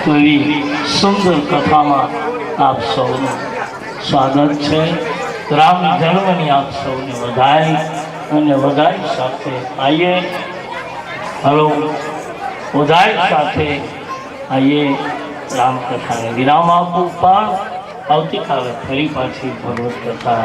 તો એવી સુંદર કથામાં આપ સૌનું સ્વાગત છે. રામ જન્મની આપ સૌને વધાઈ અને વધાઈ સાથે આઈએ. હલો, વધાઈ સાથે આઈએ રામકથાને વિરામ આપું. પણ આવતીકાલે ફરી પાછી ભગવત કથા.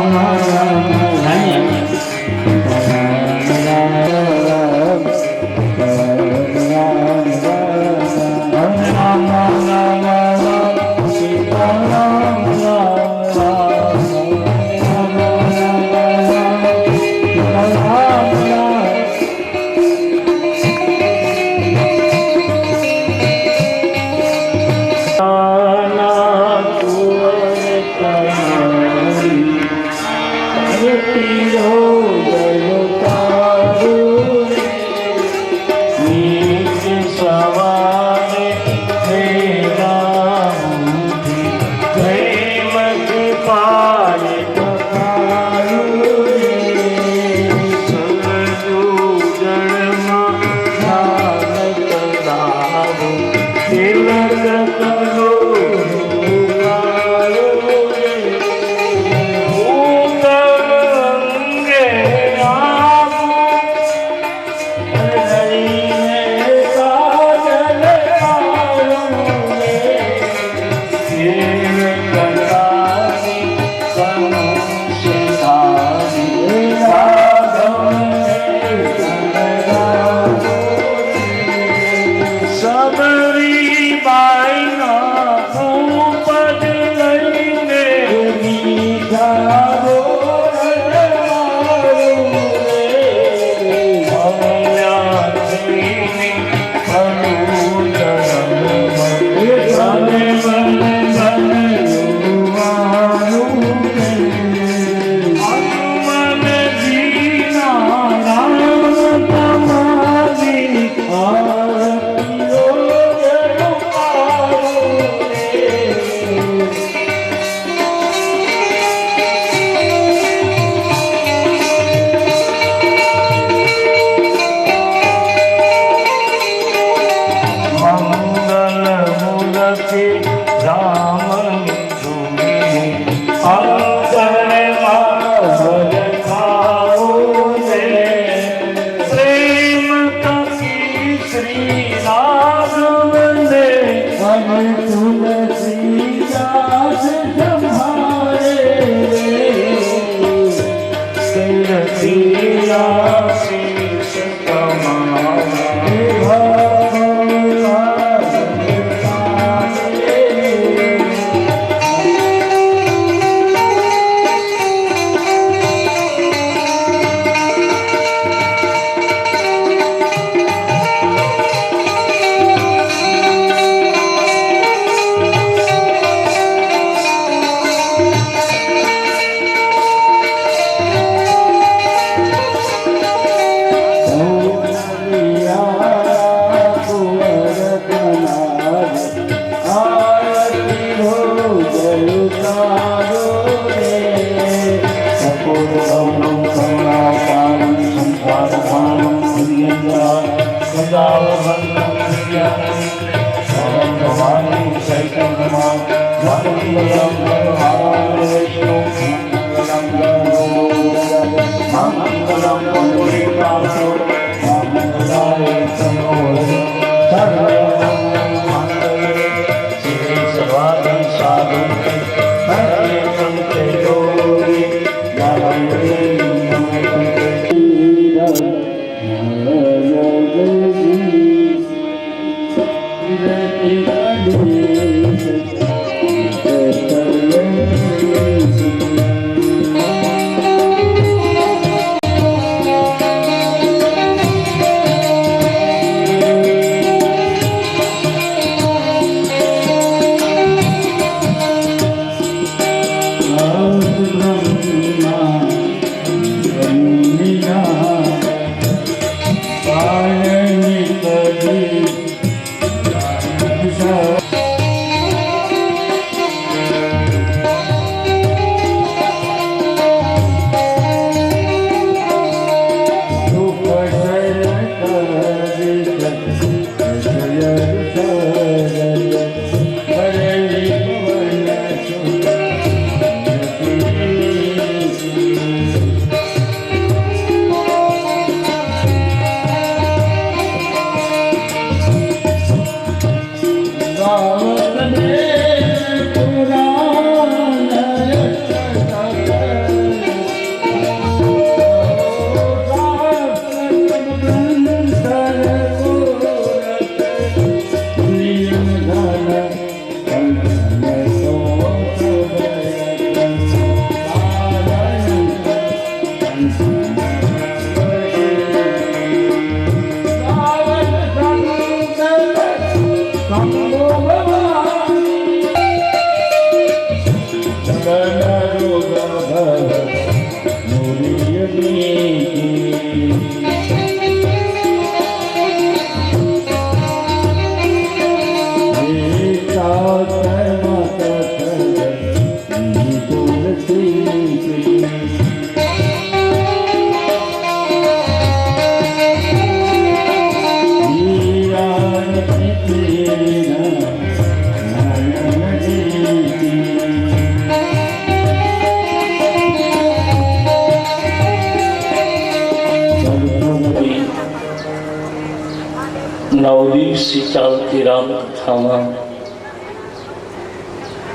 નવદીપસિંહ ચાલતી રામકથામાં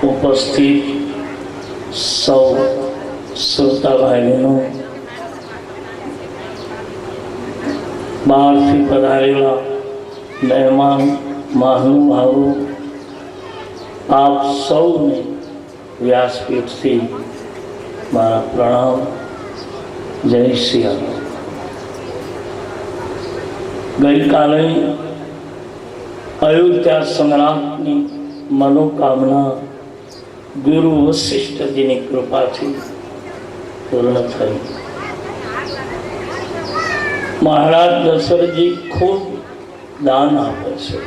ઉપસ્થિત સૌ શ્રોતા ભાઈઓનો, બહારથી પધારેલા મહેમાન મહાનુભાવો, આપ સૌને વ્યાસપીઠથી મારા પ્રણામ. જય શ્રી રામ. ગઈકાલે અયોધ્યા સંગ્રામની મનોકામના ગુરુ વશિષ્ઠજીની કૃપાથી પૂર્ણ થઈ. મહારાજ દશરથજી ખૂબ દાન આપે છે.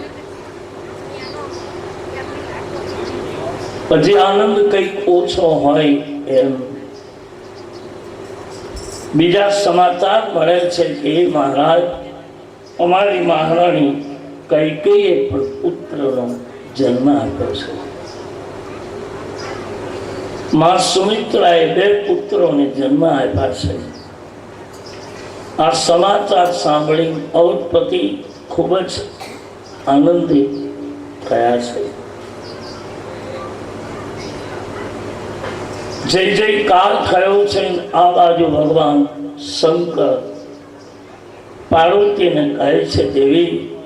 પછી આનંદ કંઈક ઓછો હોય એમ બીજા સમાચાર મળે છે કે મહારાજ, અમારી મહારાણી કૈકેયીએ પણ પુત્રનો જન્મ આપ્યો છે. માં સુમિત્રાએ 2 પુત્રોને જન્મ આપ્યા છે. આ સમાચાર સાંભળી અવધપતિ ખૂબ જ આનંદિત થયા છે. જય જયકાર થયો છે. આ બાજુ ભગવાન શંકર પાર્વતીને કહે છે, દેવી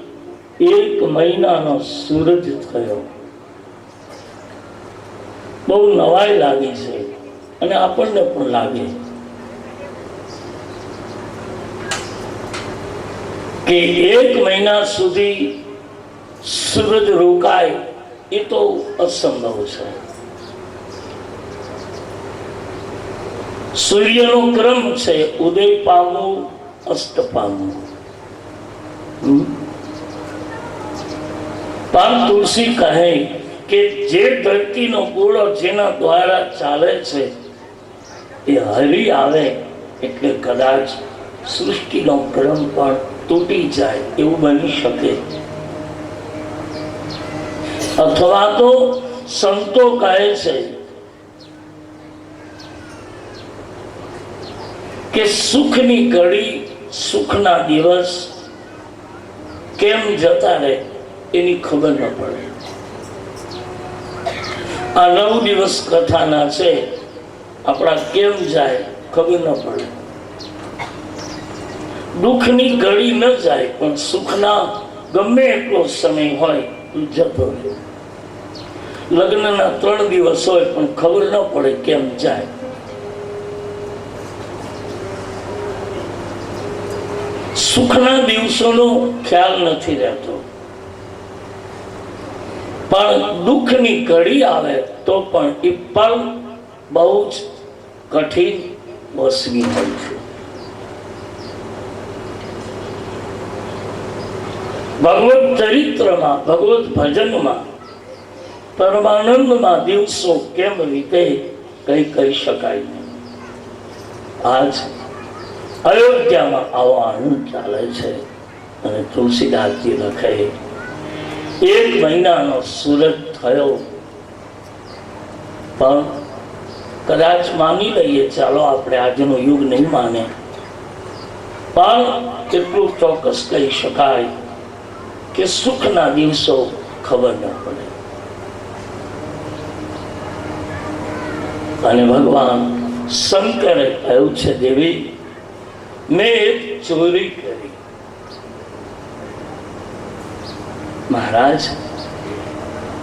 1 મહિનાનો સૂરજ થયો. બહુ નવાઈ લાગી છે અને આપણને પણ લાગે કે 1 મહિના સુધી સૂરજ રોકાય એ તો અસંભવ છે. સૂર્યનો ક્રમ છે ઉદય પામવું, અસ્ત પામવું. પણ તુલસી કહે કે જે ધરતીનો ગોળો જેના દ્વારા ચાલે છે એ હરી આવે એટલે કદાચ સૃષ્ટિનો ક્રમ પણ તૂટી જાય એવું બની શકે. અથવા તો સંતો કહે છે કે સુખની ઘડી, સુખના દિવસ કેમ જતા રહે એની ખબર ન પડે. આ 9 દિવસ કથાના છે, આપણા કેમ જાય ખબર ન પડે. દુઃખની ઘડી ન જાય પણ સુખના ગમે એટલો સમય હોય જતો રહે. લગ્નના 3 દિવસ હોય પણ ખબર ન પડે કેમ જાય. સુખના દિવસોનો ખ્યાલ નથી રહેતો, પણ દુઃખની ઘડી આવે તો પણ એ પળ બહુ જ કઠિન વસવી હોય છે. ભગવત ચરિત્રમાં, ભગવત ભજનમાં, પરમાનંદમાં દિવસો કેમ વીતે કઈ કહી શકાય નહીં. આજ અયોધ્યામાં આવો આનંદ ચાલે છે અને તુલસીદાસજી લખે 1 મહિનાનો સૂરજ થયો. પણ કદાચ માની લઈએ, ચાલો આપણે આજનો યુગ નહીં માને, પણ એટલું ચોક્કસ કહી શકાય કે સુખના દિવસો ખબર ન પડે. અને ભગવાન શંકરે કહ્યું છે, દેવી મેં એક ચોરી કરી. મહારાજ,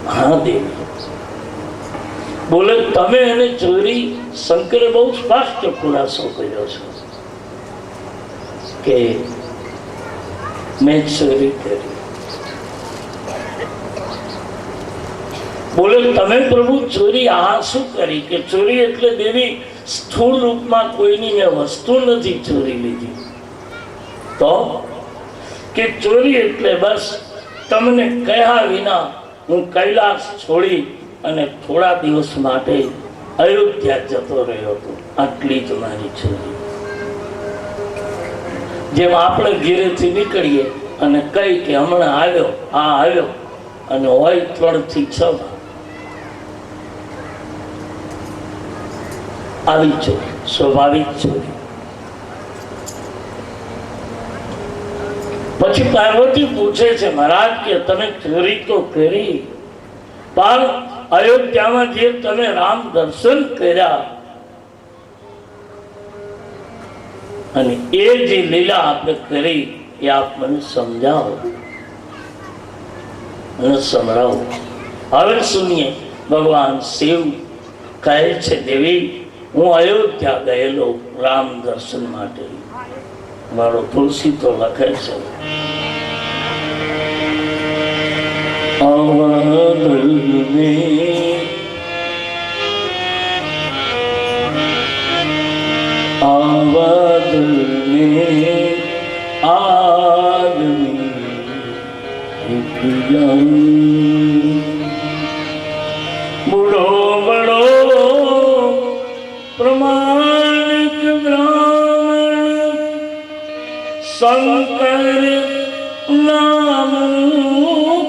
હા દેવી. બોલે તમે એને ચોરી? શંકરે બહુ સ્પષ્ટ ખુલાસો કર્યો છે કે મેં ચોરી કરી. બોલે તમે પ્રભુ ચોરી આ શું કરી? કે ચોરી એટલે દેવી સ્થૂળ રૂપમાં કોઈની મેં વસ્તુ નથી ચોરી લીધી, તો કે ચોરી એટલે બસ તમને કહ્યા વિના હું કૈલાસ છોડી અને થોડા દિવસ માટે અયોધ્યા જતો રહ્યો હતો, આટલી જ મારી ચોરી. જેમ આપણે ઘેરેથી નીકળીએ અને કઈ કે હમણાં આવ્યો, આ આવ્યો, અને હોય 3 થી 6 આવી ચોરી, સ્વાભાવિક ચોરી. પછી પાર્વતી પૂછે છે, મહારાજ કે તમે ચોરી તો કરી, પણ અયોધ્યામાં જે તમે રામ દર્શન કર્યા અને એ જે લીલા આપણે કરી એ આપ મને સમજાવો અને સંભળાવો. હવે સુનિએ ભગવાન શિવ કહે છે, દેવી હું અયોધ્યા ગયેલો રામ દર્શન માટે. મારો તુલસી તો લખે છે, अवध में आदमी एक जानी, बूढ़ो बड़ो प्रमाणिक ब्राह्मण शंकर नाम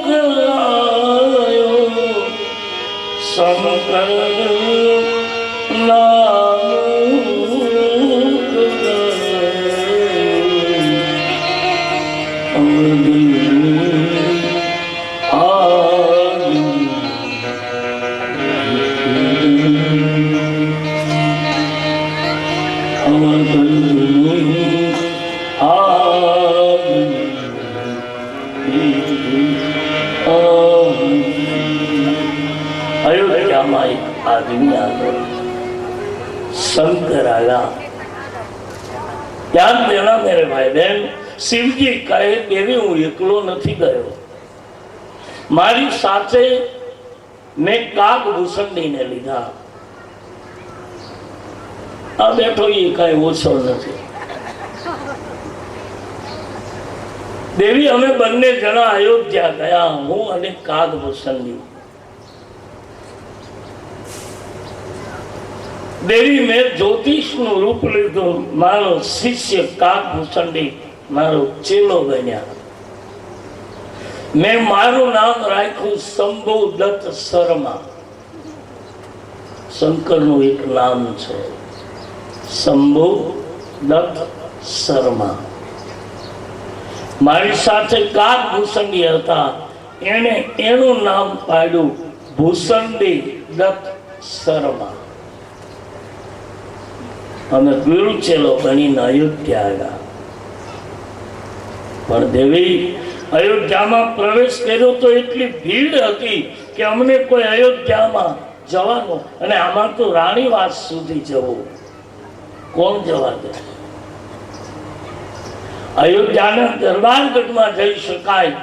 कलायो, शंकर नाम अयोध्या एक आदमी आ गया, शंकर आया. ध्यान देना मेरे भाई बहन, शिवजी कहे देवी हूं एकलो नहीं गयो, मारी साथे मैं काकभूषणी ने लीधा. आ बैठो ये कई ओछो नहीं. देवी हमें बन्ने जना अयोध्या गया, हूँ अने काकभूषणी. देवी मैं ज्योतिष नु रूप लीधु, मारो शिष्य काकभूषणी मारो चेलो बन्या. मैं मारू नाम राख्यु शंभु दत्त शर्मा. शंकर नु एक नाम छे, शंभु दत्त शर्मा. मारी साथे काकभूषणी हता, एने एनु नाम पाड्યું ભૂષણડી દત્ત શર્મા. અમે ગુરુ ચેલો બનીને અયોધ્યા આવ્યા. પણ દેવી અયોધ્યામાં પ્રવેશ કર્યો તો એટલી ભીડ હતી કે અમને કોઈ અયોધ્યામાં જવાનું, અને આમાં તો રાણીવાસ સુધી જવું, કોણ જવા દે? અયોધ્યાના દરબારગઢમાં જઈ શકાય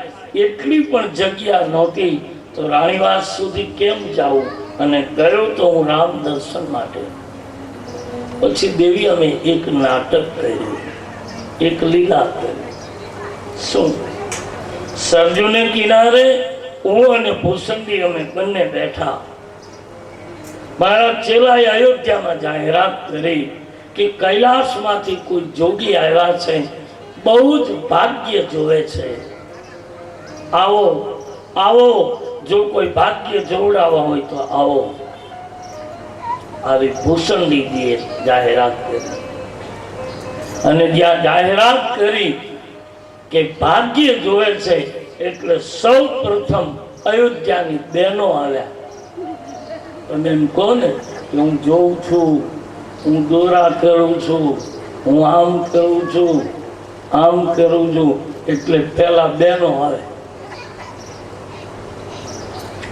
એટલી પણ જગ્યા નહોતી, તો રાણીવાસ સુધી કેમ જાવું? અને ગયો તો હું રામ દર્શન માટે. પછી દેવી અમે એક નાટક કર્યું, એક લીલા કરી. શું? સરજુને કિનારે હું અને ભૂષણજી અમે બંને બેઠા. મારા ચેલાએ અયોધ્યામાં જાહેરાત કરી કે કૈલાસમાંથી કોઈ જોગી આવ્યા છે, બહુ જ ભાગ્ય જોવે છે, આવો આવો, જો કોઈ ભાગ્ય જોડાવા હોય તો આવો. આવી ભૂષણજીએ જાહેરાત કરી, અને જ્યાં જાહેરાત કરી કે ભાગ્ય જોવે છે એટલે સૌ પ્રથમ અયોધ્યાની બહેનો આવ્યા. અને એમ કહો ને કે હું જોઉં છું, હું દોરા કરું છું, હું આમ કરું છું, આમ કરું છું, એટલે પેલા બહેનો આવે.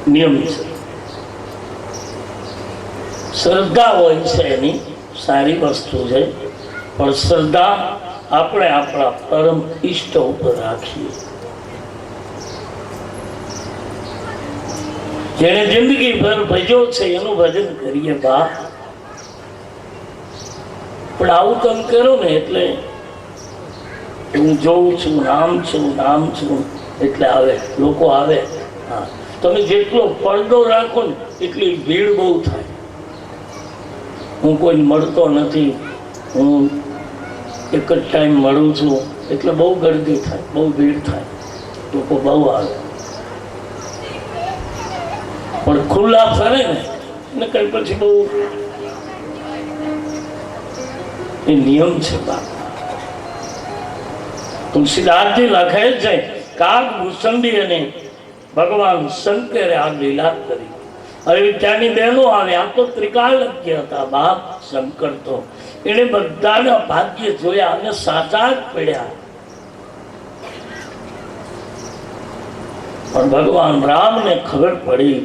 નિયમ છે, શ્રદ્ધા હોય છે, એની સારી વસ્તુ છે, પણ શ્રદ્ધા આપણે આપણા પરમ ઈષ્ટ ઉપર રાખીએ. જેને જિંદગી ભર ભજ્યો છે એનું ભજન કરીએ બાપ. પણ આવું તમે કરો ને એટલે હું જોઉં છું, નામ છું એટલે આવે, લોકો આવે. હા, તમે જેટલો પડદો રાખો ને એટલી ભીડ બહુ થાય. હું કોઈ મળતો નથી, હું એક જ ટાઈમ મળું છું એટલે બહુ ગરદી થાય, બહુ ભીડ થાય, લોકો બહુ આવે. પણ ખુલ્લા ફરે ને કઈ પછી બહુ એ નિયમ છે બાપ. તુલસીદાસજી લખે છે કાગ ભૂષંડી અને ભગવાન શંકરે આ લીલા કરી. હવે ત્યાંની બહેનો આવે, આ તો ત્રિકાલજ્ઞ હતા બાપ શંકર તો. એને બધાના ભાગ્ય જોયા અને સાચા જ પડ્યા. પણ ભગવાન રામને ખબર પડી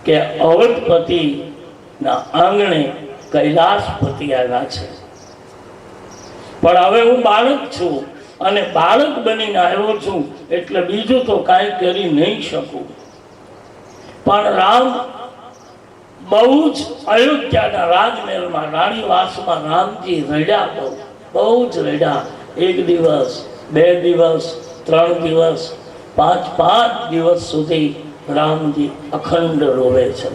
કે અવધપતિ ના આંગણે કૈલાસપતિ આવ્યા છે. પણ હવે હું બાળક છું અને બાળક બનીને આવ્યો છું એટલે બીજું તો કાંઈ કરી નહીં શકું. પણ રામ બહુ જ અયોધ્યાના રાજમહેલમાં રાણીવાસમાં રામજી રડ્યા, બહુ જ રડ્યા. 1 દિવસ, 2 દિવસ, 3 દિવસ, 5 દિવસ સુધી રામજી અખંડ રોવે છે.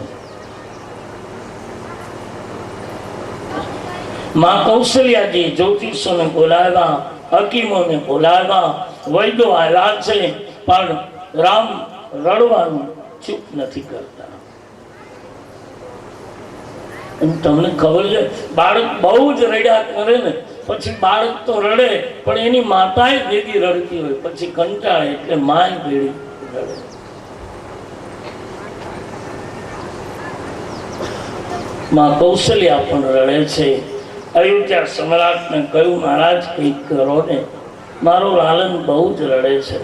માં કૌશલ્યાજી જ્યોતિષોને બોલાવ્યા, હકીમોને બોલાવ્યા, વૈદો આવ્યા છે, પણ રામ રડવાનું ચૂપ નથી કરતા. તમને ખબર છે બાળક બહુ જ રડ્યા કરે ને પછી બાળક તો રડે પણ એની માતાએ ભેગી રડતી હોય, પછી કંટાળે એટલે માય ભેગી રડે. માં કૌશલ્યા પણ રડે છે. અયોધ્યા સમ્રાટને કહ્યું મહારાજ કંઈક કરો ને, મારો લાલન બહુ જ રડે છે.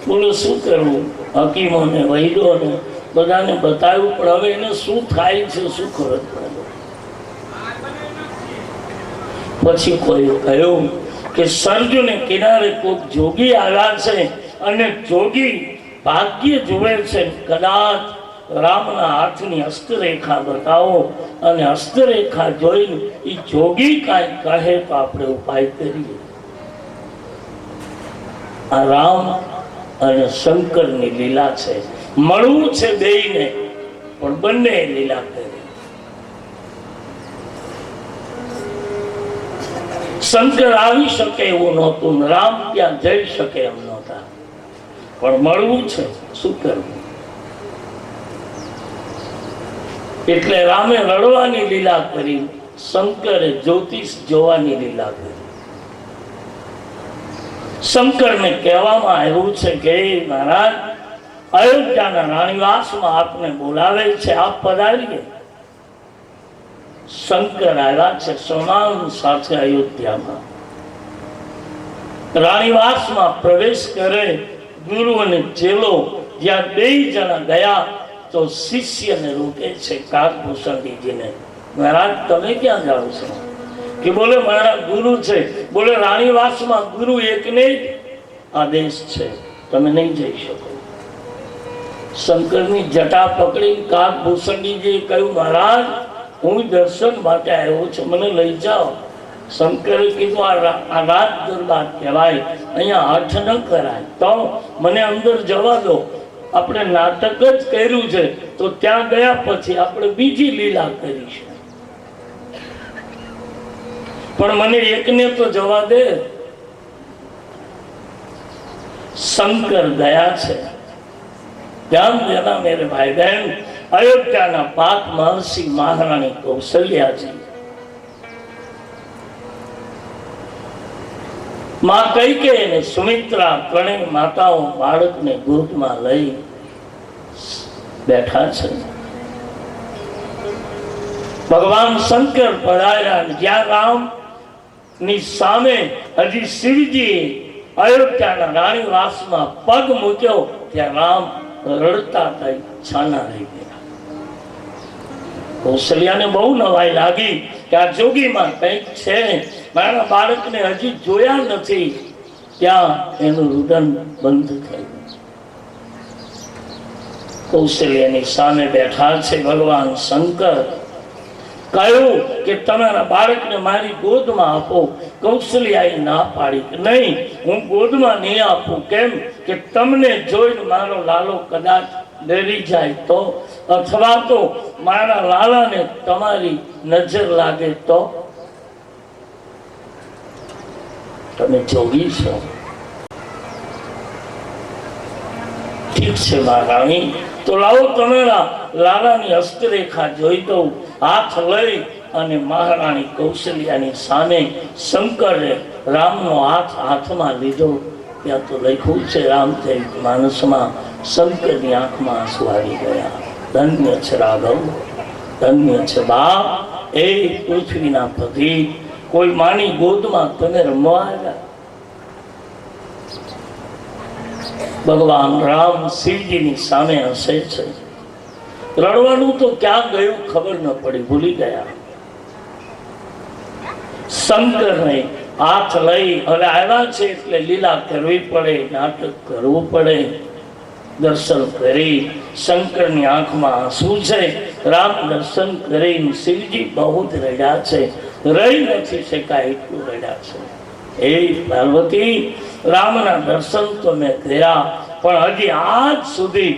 બોલો શું કરવું? હકીમોને વૈદોને બધાને બતાવ્યું પણ હવે એને શું થાય છે શું ખબર પડે. પછી કોઈ કહ્યું કે સરજુને કિનારે કોઈક જોગી આવ્યા છે અને જોગી ભાગ્ય જુએ છે, કદાચ રામના હાથની હસ્તરેખા બતાવો અને હસ્તરેખા જોઈને એ જોગી કાંઈ કહે તો આપણે ઉપાય કરીએ. આ રામ અને શંકરની લીલા છે. મળવું છે બેયને પણ બંને લીલા કરી. શંકર આવી શકે એવું નહોતું, રામ ત્યાં જઈ શકે એમ નહોતા, પણ મળવું છે, શું કરવું? એટલે રામે રડવાની લીલા કરી, શંકરે જ્યોતિષ જોવાની લીલા કરી. શંકરને કહેવામાં આવ્યું છે કે મહારાજ અયોધ્યાના રાણીવાસમાં આપને બોલાવે છે, આપ પધારીએ. શંકર આવ્યા છે સોનાન સાથે અયોધ્યામાં. રાણીવાસમાં પ્રવેશ કરે, ગુરુ અને ચેલો જ્યાં 2 જણા ગયા તો શિષ્યને રોકે છે કાગભૂષણજીને, મહારાજ તમે ક્યાં જાઓ છો? કે બોલે મારા ગુરુ છે. બોલે રાણીવાસમાં ગુરુ એકને જ આદેશ છે, તમે નહીં જઈ શકો. શંકરની જટા પકડી કાગભૂષણજીએ કહ્યું મહારાજ હું દર્શન માટે આવ્યો છું, મને લઈ જાઓ. શંકરે કીધું આ રાજ દરબાર કહેવાય, અહીંયા હઠ ન કરાય, તો મને અંદર જવા દો. આપણે નાટક જ કર્યું છે તો ત્યાં ગયા પછી આપણે બીજી લીલા કરીશું, પણ મને એકને તો જવા દે. શંકર ગયા છે. ધ્યાન દેના મેરે ભાઈ બહેન, અયોધ્યાના 5 મહર્ષિ મહારાણી કૌશલ્યાજી, માં કૈકેયી અને સુમિત્રા ત્રણેય માતાઓ બાળકને ગોદમાં લઈ બેઠા છે. ભગવાન શંકર પધાર્યા. જ્યાં રામ ની સામે હજી શિવજી અયોધ્યાના રાણીવાસમાં પગ મૂક્યો ત્યાં રામ રડતા થઈ છાના રહી ગયા. કૌશલ્યાને બહુ નવાઈ લાગી કે આ જોગીમાં કંઈક છે, મારા બાળકને હજી જોયા નથી. ત્યાં એનું રુદન બંધ થયું. કૌશલ્યની સામે બેઠા છે ભગવાન શંકર. કહ્યું કે તમારા બાળકને મારી ગોદમાં આપો. કૌશલ્યાએ ના પાડી કે નહીં, હું ગોદમાં નહીં આપું. કેમ કે તમને જોઈને મારો લાલો કદાચ ડરી જાય તો, અથવા તો મારા લાલાને તમારી નજર લાગે તો. તમે જોગી છો, ઠીક છે મહારાણી, તો લાવો તમારા લાલાની હસ્તરેખા જોઈ દઉં. હાથ લઈ અને મહારાણી કૌશલ્યાની સામે શંકરે રામનો હાથ હાથમાં લીધો. ત્યાં તો લખ્યું છે રામચરિત માનસમાં, શંકરની આંખમાં આંસુ આવી ગયા. ધન્ય છે રાઘવ, ધન્ય છે બાપ, એ પૃથ્વીના પતિ, કોઈ માની ગોદમાં તમે રમવા આવ્યા. ભગવાન રામ શિવજીની સામે હસે છે. રડવાનું તો ક્યાં ગયું ખબર ન પડી, ભૂલી ગયા. શંકરને હાથ લઈ હવે આવ્યા છે એટલે લીલા કરવી પડે, નાટક કરવું પડે. દર્શન કરી શંકરની આંખમાં આંસુ છે. રામ દર્શન કરીને શિવજી બહુ જ રડ્યા છે, રહી નથી શકાય એટલું રડ્યા છે. એ પાર્વતી, રામના દર્શન તો મેં કર્યા, પણ હજી આજ સુધી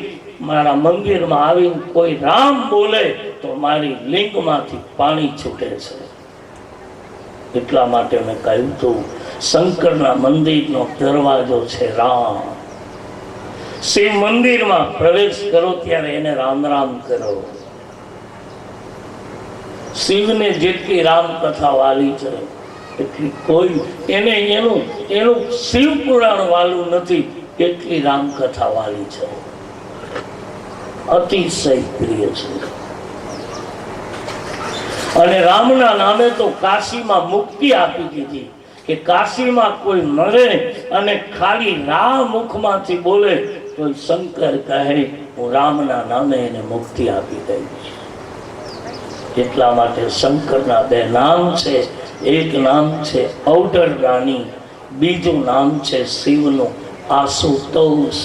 મારા મંદિરમાં આવીને કોઈ રામ બોલે તો મારી લિંગમાંથી પાણી છૂટે છે. એટલા માટે મેં કહ્યું હતું, શંકરના મંદિરનો દરવાજો છે રામ. શિવ મંદિરમાં પ્રવેશ કરો ત્યારે એને રામ રામ કરો. શિવને જેટલી રામ કથા વાલી છે એટલી કોઈ એને એનું શિવ પુરાણ વાલું નથી, એટલી રામ કથા વાલી છે. અતિશય પ્રિય છે. અને રામના નામે તો કાશીમાં મુક્તિ આપી દીધી કે કાશીમાં કોઈ મરે અને ખાલી રામ મુખમાંથી બોલે તો શંકર કહે હું રામના નામે એને મુક્તિ આપી દઈશ. એટલા માટે શંકરના બે નામ છે. એક નામ છે ઔડર રાણી, બીજું નામ છે શિવનું આશુતોષ.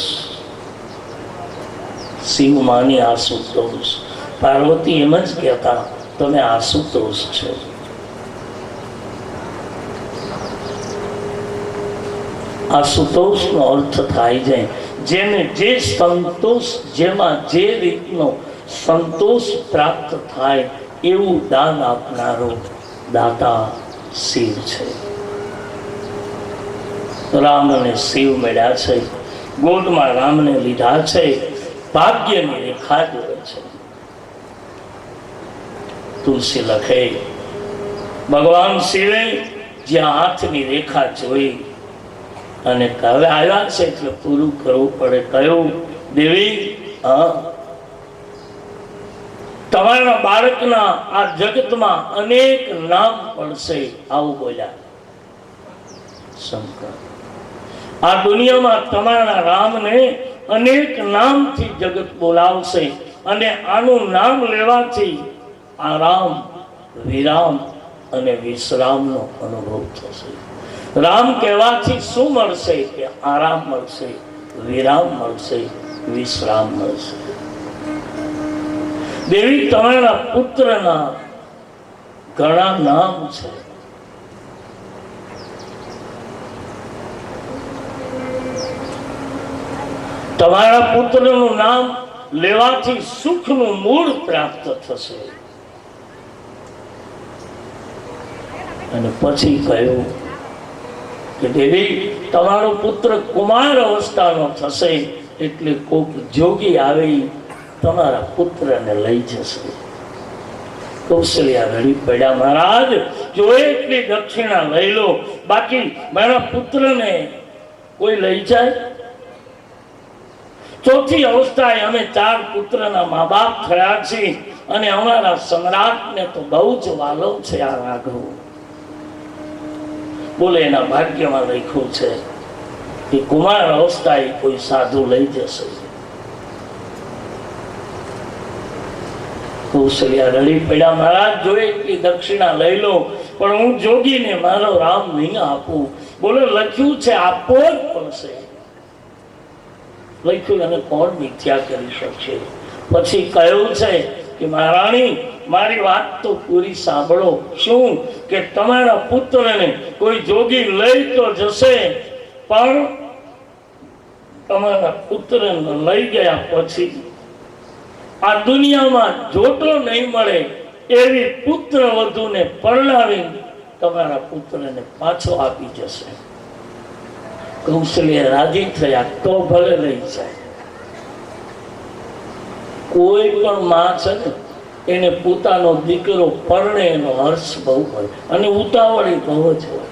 શિવ માની આશુતોષ. પાર્વતી એમ જ કહેતા તમે આશુતોષ છે. આશુતોષ નો અર્થ થાય છે જેને જે સંતોષ, જેમાં જે રીતનો સંતોષ પ્રાપ્ત થાય એવું દાન આપનારો દાતા શિવ છે. રામ અને શિવ મળ્યા છે, ગોદમાં રામને લીધા છે, ભાગ્યની રેખા જોડે છે. તુલસી લખે ભગવાન શિવે જ્યાં હાથની રેખા જોઈ અને હવે આવ્યા છે એટલે પૂરું કરવું પડે. કહ્યું દેવી, તમારા બાળકના આ જગતમાં અનેક નામ પડશે. આવું બોલ્યા શંકર. આ દુનિયામાં તમારા રામને અનેક નામથી જગત બોલાવશે અને આનું નામ લેવાથી આરામ, વિરામ અને વિશ્રામનો અનુભવ થશે. રામ કહેવાથી શું મળશે? કે આરામ મળશે, વિરામ મળશે, વિશ્રામ મળશે. દેવી, તમારા પુત્રના ઘણા નામ છે. તમારા પુત્રનું નામ લેવાથી સુખનું મૂળ પ્રાપ્ત થશે. અને પછી કહ્યું કે દેવી, તમારો પુત્ર કુમાર અવસ્થાનો થશે એટલે કોક જોગી આવી તમારા પુત્રને લઈ જશે. કૌશલ્યા રડી પડ્યા, મહારાજ જો એટલી દક્ષિણા લઈ લો, બાકી મારા પુત્રને કોઈ લઈ જાય. ચોથી અવસ્થાએ અમે 4 પુત્રના મા બાપ થયા છીએ અને અમારા સમ્રાટને તો બહુ જ વાલો છે આ રાઘવ. બોલે એના ભાગ્યમાં લખ્યું છે કે કુમાર અવસ્થાએ કોઈ સાધુ લઈ જશે. કૌશલ્યા રડી પડ્યા, મહારાજ જો એટલી દક્ષિણા લઈ લો, પણ હું જોગીને મારો રામ નહીં આપું. બોલે લખ્યું છે આપવો જ પડશે. લખ્યું અને કોણ મિથ્યા કરી શકશે? પછી કહ્યું છે કે મહારાણી, મારી વાત તો પૂરી સાંભળો. શું કે તમારા પુત્રને કોઈ જોગી લઈ તો જશે, પણ તમારા પુત્રને લઈ ગયા પછી આ દુનિયામાં જોટો નહીં મળે એવી પુત્ર વધુને પરણાવી તમારા પુત્રને પાછો આપી જશે. કૌશલ્ય રાજી થયા, તો ભલે લઈ જાય. કોઈ પણ માં છે ને, એને પોતાનો દીકરો પરણે એનો હર્ષ બહુ હોય અને ઉતાવળી બહુ જ હોય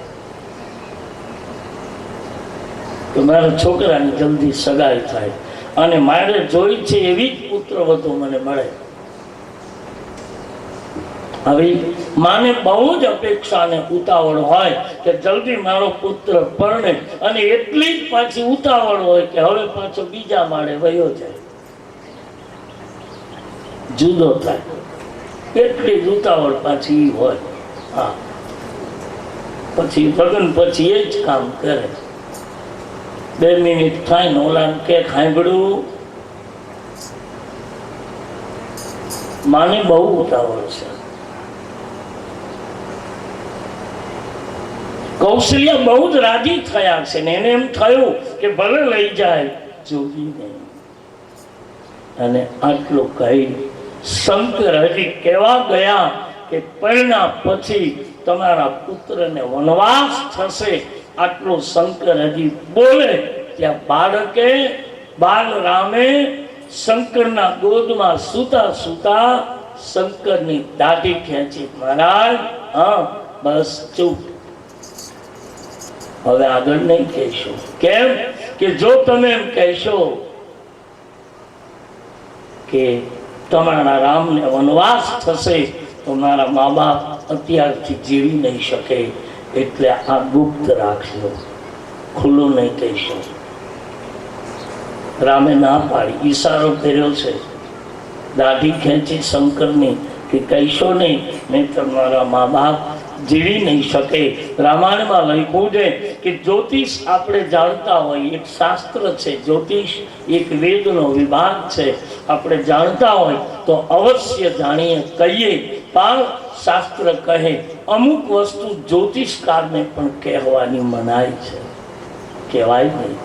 કે મારા છોકરાની જલ્દી સગાઈ થાય અને મારે જોઈ છે એવી જ પુત્ર વધુ મને મળે. હવે માને બહુ જ અપેક્ષા અને ઉતાવળ હોય કે જલ્દી મારો પુત્ર પરણે, અને એટલી જ પાછી ઉતાવળ હોય કે હવે પાછો બીજા માળે વયો જાય, જુદો થાય. એટલી જ ઉતાવળ પાછી હોય. હા, પછી લગ્ન પછી એ જ કામ કરે. 2 મિનિટ થાય ને ઓલા કે સાંભળ્યું, માને બહુ ઉતાવળ છે. કૌશલ્ય બહુ જ રાજી થયા છે ને એને એમ થયું કે ભલે લઈ જાય જોગીને. અને આટલું કહી શંકર હજી કહેવા ગયા કે પરિણા પછી તમારા પુત્રને વનવાસ થશે. આટલું શંકર હજી બોલે ત્યાં બાલ રામે શંકરના ગોદમાં સૂતા સૂતા શંકરની દાઢી ખેંચી. મહારાજ, હા બસ ચૂપ, હવે આગળ નહીં કહેશો. કેમ કે જો તમે એમ કહેશો કે તમારા રામને વનવાસ થશે તો મારા મા બાપ અત્યારથી જીવી નહીં શકે, એટલે આ ગુપ્ત રાખજો, ખુલ્લું નહીં કહેશો. રામે ના પાડી, ઈશારો કર્યો છે, દાઢી ખેંચી શંકરની કે કહેશો નહીં, નહીં તમારા મા બાપ જીવી નહીં શકે. રામાયણમાં લખ્યું છે કે જ્યોતિષ આપણે જાણતા હોય, એક શાસ્ત્ર છે જ્યોતિષ, એક વેદનો વિભાગ છે. આપણે જાણતા હોય તો અવશ્ય જાણીએ કહીએ, પણ શાસ્ત્ર કહે અમુક વસ્તુ જ્યોતિષકારને પણ કહેવાની મનાઈ છે, કહેવાય નહીં.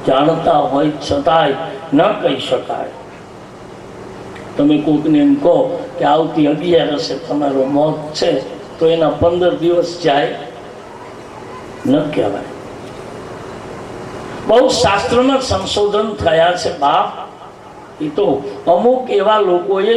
જાણતા હોય છતાંય ન કહી શકાય. તમે કોઈકને એમ કહો કે આવતી 11 તમારો મોત છે, તો એના 15 દિવસ જાય ન કહેવાય. બહુ શાસ્ત્રમાં સંશોધન થયા છે બાપ. એ તો અમુક એવા લોકોએ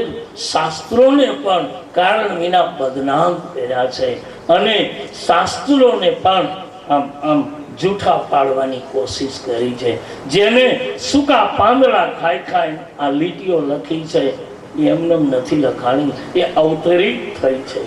શાસ્ત્રોને પણ કારણ વિના બદનામ કર્યા છે અને શાસ્ત્રોને પણ આમ જૂઠા પાડવાની કોશિશ કરી છે. જેને સૂકા પાંદડા ખાઈ ખાઈ આ લીટીઓ લખી છે એ એમને નથી લખાણી, એ અવતરિત થઈ છે.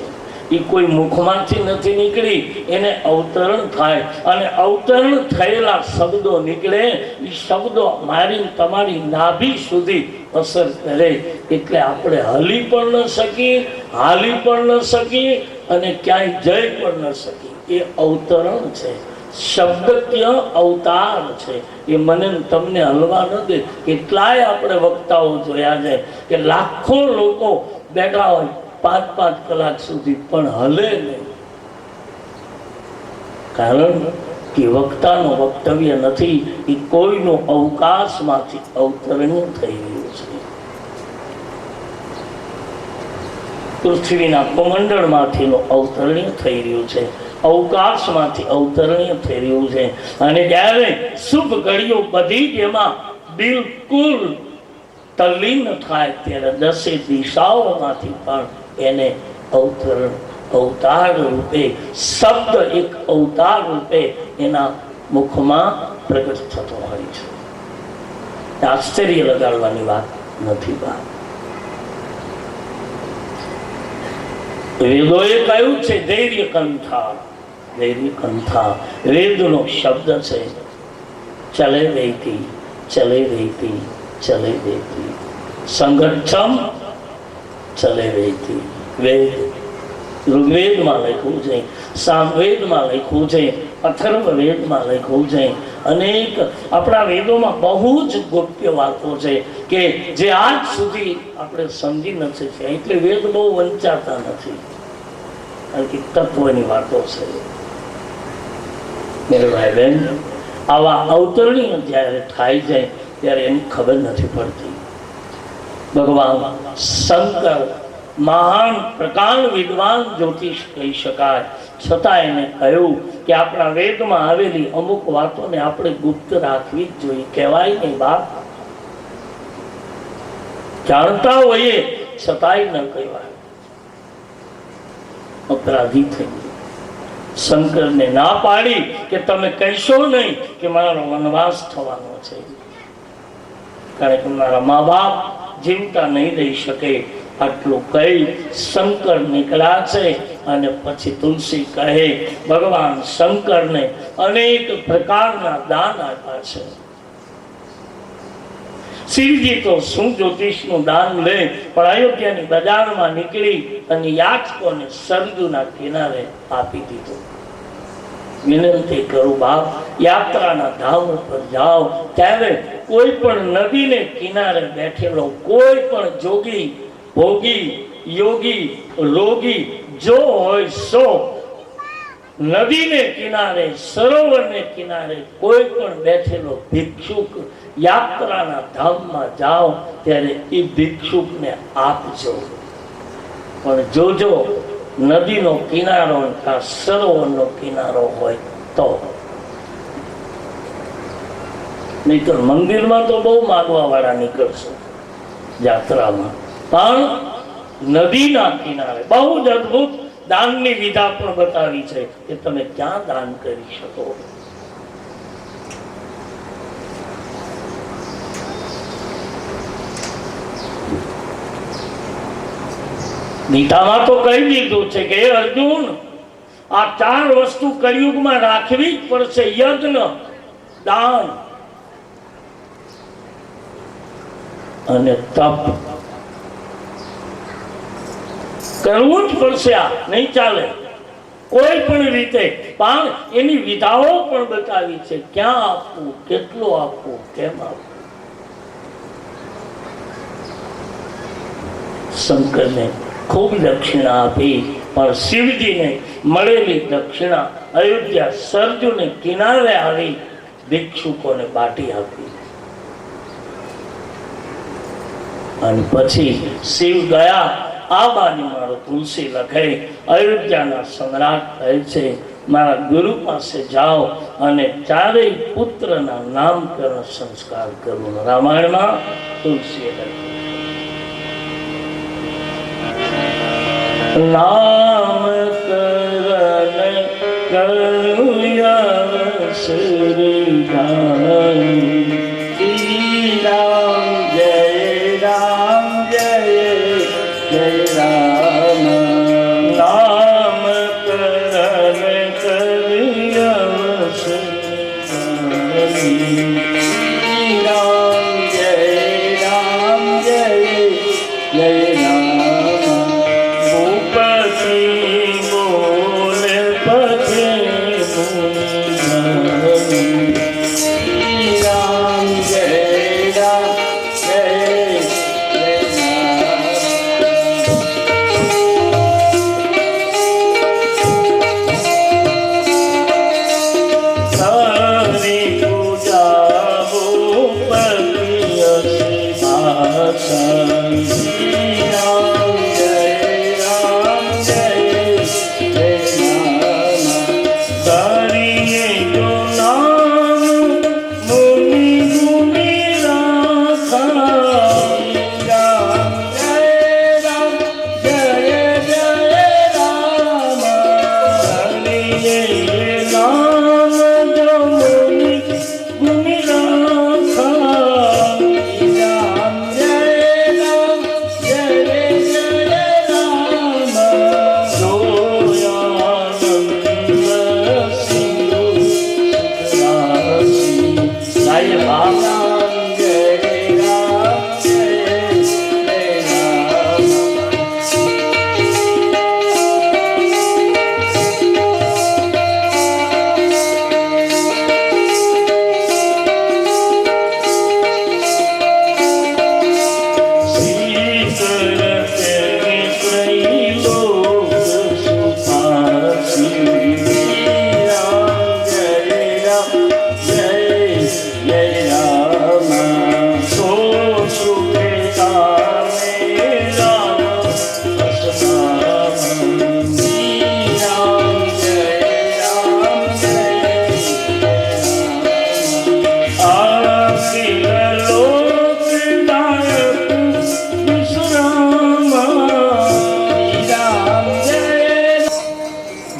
એ કોઈ મુખમાંથી નથી નીકળી, એને અવતરણ થાય અને અવતરણ થયેલા શબ્દો નીકળે. એ શબ્દો મારી તમારી નાભી સુધી અસર કરે, એટલે આપણે હલી પણ ન શકીએ, હાલી પણ ન શકીએ અને ક્યાંય જઈ પણ ન શકીએ. એ અવતરણ છે, શબ્દત્ય અવતાર છે. એ મને તમને હલવા ન દે. કેટલાય આપણે વક્તાઓ જોયા છે કે લાખો લોકો બેઠા હોય 5-5 કલાક સુધી પણ હલે નહીં, કારણ કે વક્તાનું વક્તવ્ય નથી, એ કોઈનું અવકાશમાંથી અવતરણ થઈ રહ્યું છે. પૃથ્વીના કમંડળમાંથીનું અવતરણીય થઈ રહ્યું છે, અવકાશમાંથી અવતરણીય થઈ રહ્યું છે. અને જ્યારે શુભ ઘડીઓ બધી જ એમાં બિલકુલ તલ્લીન થાય ત્યારે 10 દિશાઓમાંથી પણ એને અવતરણ અવતાર રૂપે, શબ્દ એક અવતાર રૂપે એના મુખમાં પ્રગટ થતો હોય છે. આશ્ચર્ય લગાડવાની વાત નથી. વાત વેદોએ કહ્યું છે ધૈર્ય કંથા. ધૈર્ય કંથા વેદનો શબ્દ છે. ચલે વૈતી, ચલે વૈતી, ચલે વૈતી, સંગઠમ ચલે વૈતી. વેદ ઋગ્વેદમાં લખ્યું છે, સામવેદમાં લખ્યું છે, અથર્વવેદમાં લખ્યું છે. અનેક આપણા વેદોમાં બહુ જ ગોપ્ય વાતો છે કે જે આજ સુધી આપણે સમજી નથી છે. એટલે વેદ બહુ વંચાતા નથી, કારણ કે તત્વની વાતો છે. મેરે ભાઈ બહેન, આવા અવતરણીઓ જ્યારે થાય છે ત્યારે એની ખબર નથી પડતી. ભગવાન શંકર મહાન પ્રકાંડ વિદ્વાન જ્યોતિષ કહી શકાય, છતાં એને કહ્યું કે આપણા વેદમાં આવેલી અમુક વાતોને આપણે ગુપ્ત રાખવી જ જોઈએ. કહેવાય નહીં બાપ, જાણતા હોઈએ છતાંય ન કહેવાય. અપરાધી થઈ શંકરને ના પાડી કે તમે કહેશો નહીં કે મારો વનવાસ થવાનો છે, કારણ કે મારા મા બાપ જીવતા નહીં રહી શકે. આટલું કહી શંકર નીકળ્યા છે. અને પછી તુલસી કહે ભગવાન શંકરને અનેક પ્રકારના દાન આપ્યા છે. શિવજી તો શું જ્યોતિષનું દાન લે, પણ અયોધ્યાની બજારમાં નીકળી અને યાચકોને સરજુના કિનારે આપી દીધું. વિનંતી કરું બાપ, યાત્રાના ધામ ઉપર જાઓ ત્યારે કોઈ પણ નદીને કિનારે બેઠેલો કોઈ પણ જોગી, ભોગી, યોગી, રોગી જો હોય સો નદીને કિનારે, સરોવરને કિનારે કોઈ પણ બેઠેલો ભિક્ષુક યાત્રાના ધામમાં જાઓ ત્યારે એ ભિક્ષુકને આપજો. પણ જોજો નદીનો કિનારો કા સરોવરનો કિનારો હોય તો. નહીતર મંદિરમાં તો બહુ માગવા વાળા નીકળશે યાત્રામાં, પણ નદીના કિનારે બહુ જ અદભુત દાનની વિધા પણ બતાવી છે કે તમે ક્યાં દાન કરી શકો. ગીતામાં તો કહી દીધું છે કે અર્જુન, આ 4 વસ્તુ કળિયુગમાં રાખવી જ પડશે. યજ્ઞ, દાન અને તપ કરવું જ પડશે. આ નહીં ચાલે કોઈ પણ રીતે. પણ એની વિધાઓ પણ બતાવી છે, ક્યાં આપવું, કેટલું આપવું, કેમ આપવું. શંકરને ખૂબ દક્ષિણા આપી, પણ શિવજીને મળેલી દક્ષિણા અયોધ્યા સરજુને કિનારે આવી ભિક્ષુકોને બાટી આપી. અને પછી શિવ ગયા. આ બાની મારો તુલસી લખે, અયોધ્યાના સમ્રાટ કહે છે મારા ગુરુ પાસે જાઓ અને 4 પુત્રના નામકરણ સંસ્કાર કરો. રામાયણમાં તુલસીએ લખ્યું, નામકરણ કરુયા શ્રી રામ, જય રામ, જય જય રામ. નામકરણ કરુયા શ્રી રામ, જય રામ, જય જય રામ. Jai Ram, Jai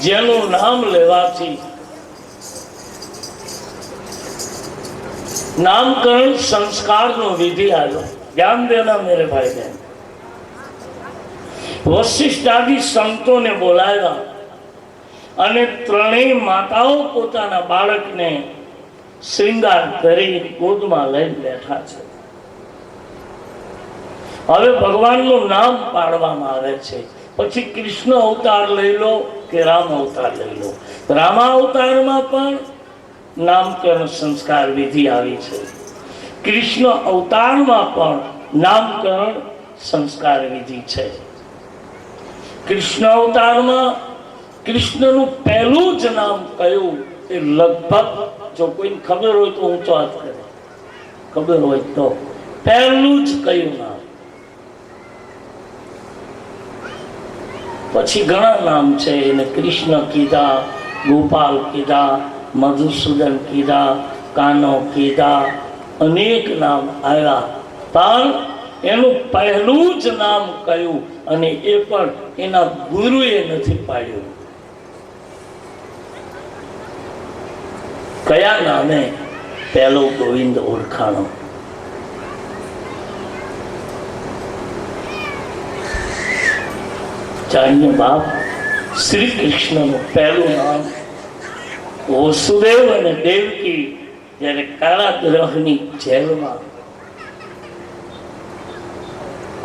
જેનું નામ લેવાથી नामकरण संस्कार नो विधि आयो। ध्यान देना मेरे भाई बहन। वशिष्ठ आदि संतों ने बोलाया અને ત્રણેય માતાઓ પોતાના બાળકને શ્રૃંગાર કરી ગોદમાં લઈને બેઠા છે। હવે ભગવાનનું નામ પાડવામાં આવે છે। પછી કૃષ્ણ અવતાર લઈ લો કે રામ અવતાર લઈ લો, રામા અવતારમાં પણ નામકરણ સંસ્કાર વિધિ આવી છે। કૃષ્ણ અવતારમાં પણ નામકરણ સંસ્કાર વિધિ છે। કૃષ્ણ અવતારમાં કૃષ્ણનું પહેલું જ નામ કયું એ લગભગ જો કોઈને ખબર હોય તો ઊંચો હાથ કરે, ખબર હોય તો પહેલું જ કયું નામ। પછી ઘણા નામ છે, એને કૃષ્ણ કીધા, ગોપાલ કીધા, મધુસૂદન કીધા, કાનો કીધા, અનેક નામ આવ્યા, પણ એનું પહેલું જ નામ કયું અને એ પણ એના ગુરુએ નથી પાડ્યું। કયા નામે પહેલો ગોવિંદ ઓળખાણો? જાણીએ બાપ, શ્રી કૃષ્ણનું પહેલું નામ વસુદેવ અને દેવકી જ્યારે કારાગૃહની જેલમાં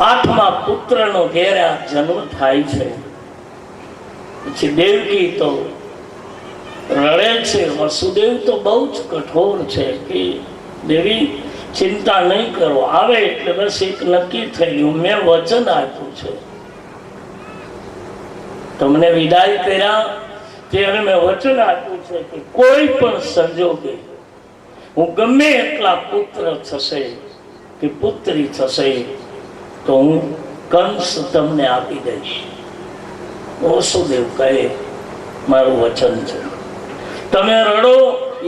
8મા પુત્રનો ઘેરે જન્મ થાય છે, પછી દેવકી તો રડે છે, વસુદેવ તો બહુ જ કઠોર છે કે દેવી ચિંતા નહીં કરો, આવે એટલે બસ એક નક્કી થઈ ગયું, મેં વચન આપ્યું છે, તમને વિદાય કર્યા ત્યારે મેં વચન આપ્યું છે કે કોઈ પણ સંજોગે હું ગમે એટલા પુત્ર થશે કે પુત્રી થશે તો હું કંસ તમને આપી દઈશ। વસુદેવ કહે મારું વચન છે, તમે રડો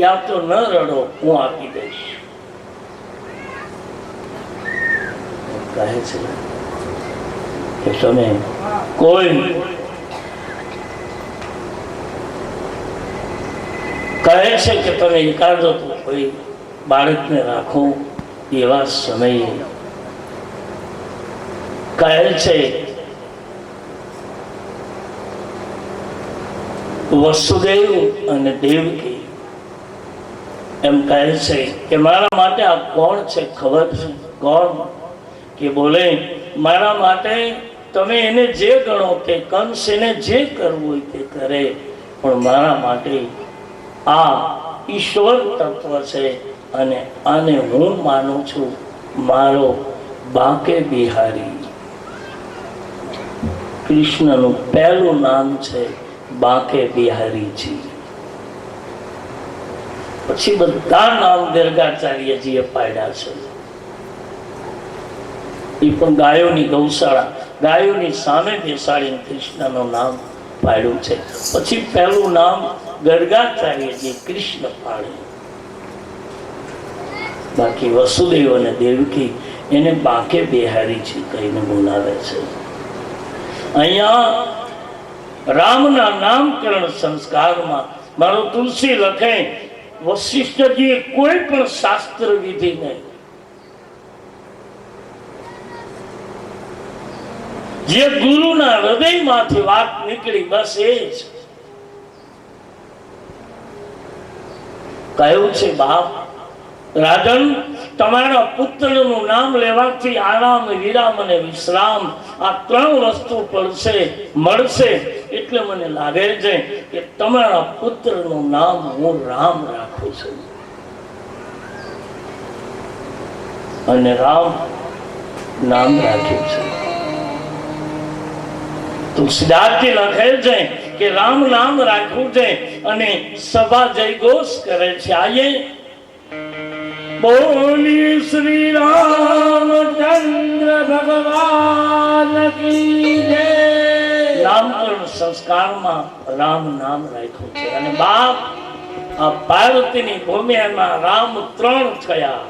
યા તો ન રડો, હું આપી દઈશ। કહે છે કે તમે કોઈ કહે છે કે તમે એકાદો કોઈ બાળકને રાખો, એવા સમયે કહે છે વસુદેવ અને દેવકી એમ કહે છે કે મારા માટે આ કોણ છે ખબર છે? કોણ? કે બોલે મારા માટે તમે એને જે ગણો કે કંસ એને જે કરવું હોય તે કરે, પણ મારા માટે આ ઈશ્વર તત્વ છે અને આને હું માનું છું મારો બાકે બિહારી। કૃષ્ણનું પહેલું નામ છે બાકે બિહારીજી। પછી બધા નામ ગર્ગાચાર્યજીએ પાડ્યા છે, એ પણ ગાયોની ગૌશાળા, ગાયોની સામે બેસાડીને કૃષ્ણનું નામ પાડ્યું છે। પછી પહેલું નામ ગર્ગાચાર્યજી કૃષ્ણ પાડે, બાકી વસુદેવ અને દેવકી એને બાકે બિહારીજી કહીને બોલાવે છે। અહીંયા રામના નામકરણ સંસ્કારમાં મારો તુલસી લખે વશિષ્ઠજીએ કોઈ પણ શાસ્ત્ર વિધિ નહીં, જે ગુરુના હૃદયમાંથી વાત નીકળી બસ એ જ કહ્યું છે। બાપ રાજન, તમારા પુત્રનું નામ લેવાથી આરામ, વિરામ અને વિશ્રામ આ 3 વસ્તુ મળશે, એટલે મને લાગે છે કે તમારા પુત્રનું નામ હું રામ રાખું છું। અને રામ નામ રાખ્યું છે। તુલસીદાસજી લખે છે કે રામ નામ રાખ્યું છે અને સભા જયઘોષ કરે છે। આયે બોલી શ્રી રામચંદ્ર ભગવાન કી જય। નામકરણ સંસ્કારમાં રામ નામ રાખ્યું છે। અને બાપ આ ભારતની ભૂમિમાં રામ 3 થયા।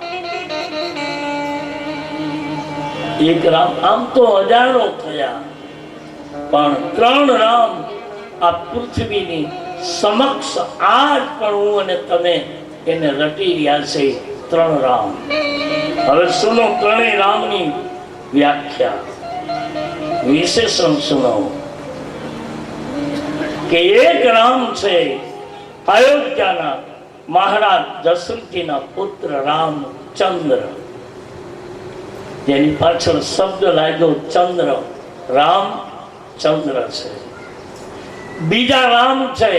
એક રામ, આમ તો હજારો થયા, પણ 3 રામ આ પૃથ્વીની સમક્ષ આજ પણ હું અને તમે એને રટી રહ્યા છે. 3 રામ. હવે સુનો ત્રણેય રામની વ્યાખ્યા, વિશેષણ સુનો કે એક રામ છે અયોધ્યાના મહારાજ દશરથજીના પુત્ર રામચંદ્ર, જેની પાછળ શબ્દ લાગ્યો ચંદ્ર, રામચંદ્ર છે. બીજા રામ છે